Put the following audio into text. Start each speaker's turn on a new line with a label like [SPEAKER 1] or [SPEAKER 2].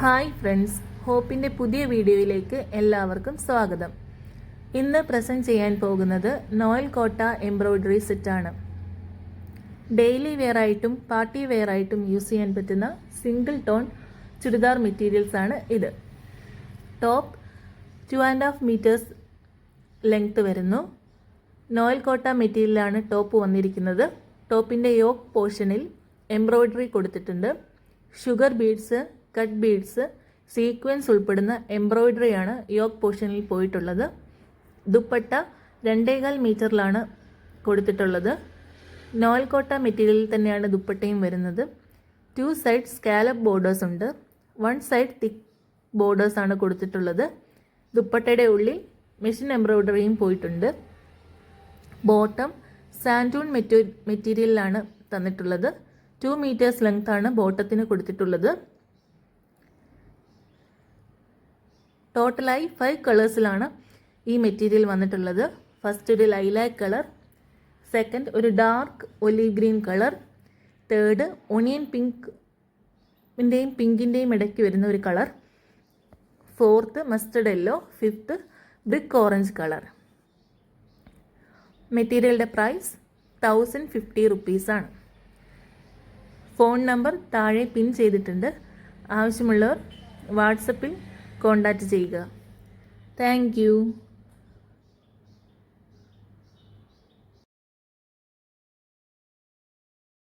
[SPEAKER 1] Hi friends, ഹോപ്പിൻ്റെ പുതിയ വീഡിയോയിലേക്ക് എല്ലാവർക്കും സ്വാഗതം. ഇന്ന് പ്രസൻറ്റ് ചെയ്യാൻ പോകുന്നത് നോയൽ കോട്ട എംബ്രോയ്ഡറി സെറ്റാണ്. ഡെയിലി വെയർ ആയിട്ടും പാർട്ടി വെയർ ആയിട്ടും യൂസ് ചെയ്യാൻ പറ്റുന്ന സിംഗിൾ ടോൺ ചുരിദാർ മെറ്റീരിയൽസ് ആണ് ഇത്. ടോപ്പ് 2.5 മീറ്റേഴ്സ് ലെങ്ത് വരുന്നു. നോയൽ കോട്ട മെറ്റീരിയലാണ് ടോപ്പ് വന്നിരിക്കുന്നത്. ടോപ്പിൻ്റെ യോക്ക് പോർഷനിൽ എംബ്രോയ്ഡറി കൊടുത്തിട്ടുണ്ട്. Sugar beads, cut beads, sequence ഉൾപ്പെടുന്ന എംബ്രോയ്ഡറിയാണ് യോക്ക് പോർഷനിൽ പോയിട്ടുള്ളത്. ദുപ്പട്ട 2.25 മീറ്ററിലാണ് കൊടുത്തിട്ടുള്ളത്. നോയൽ കോട്ട മെറ്റീരിയലിൽ തന്നെയാണ് ദുപ്പട്ടയും വരുന്നത്. 2 സൈഡ് സ്കാലപ്പ് ബോർഡേഴ്സ് ഉണ്ട്. 1 സൈഡ് തിക്ക് ബോർഡേഴ്സ് ആണ് കൊടുത്തിട്ടുള്ളത്. ദുപ്പട്ടയുടെ ഉള്ളിൽ മെഷീൻ എംബ്രോയ്ഡറിയും പോയിട്ടുണ്ട്. ബോട്ടം സാൻഡൂൺ മെറ്റീരിയലിലാണ് തന്നിട്ടുള്ളത്. 2 മീറ്റേഴ്സ് ലെങ്ത് ആണ് ബോട്ടത്തിന് കൊടുത്തിട്ടുള്ളത്. ടോട്ടലായി 5 കളേഴ്സിലാണ് ഈ മെറ്റീരിയൽ വന്നിട്ടുള്ളത്. ഫസ്റ്റ് ഒരു ലൈലാക്ക് കളർ, സെക്കൻഡ് ഒരു dark olive green colour, third onion പിങ്കിൻ്റെയും ഇടയ്ക്ക് വരുന്ന ഒരു colour, fourth mustard yellow, fifth brick orange colour. മെറ്റീരിയലിൻ്റെ പ്രൈസ് 1050 റുപ്പീസാണ്. ഫോൺ നമ്പർ താഴെ പിൻ ചെയ്തിട്ടുണ്ട്. ആവശ്യമുള്ളവർ വാട്സപ്പിൽ കോൺടാക്റ്റ് ചെയ്യുക. Thank you.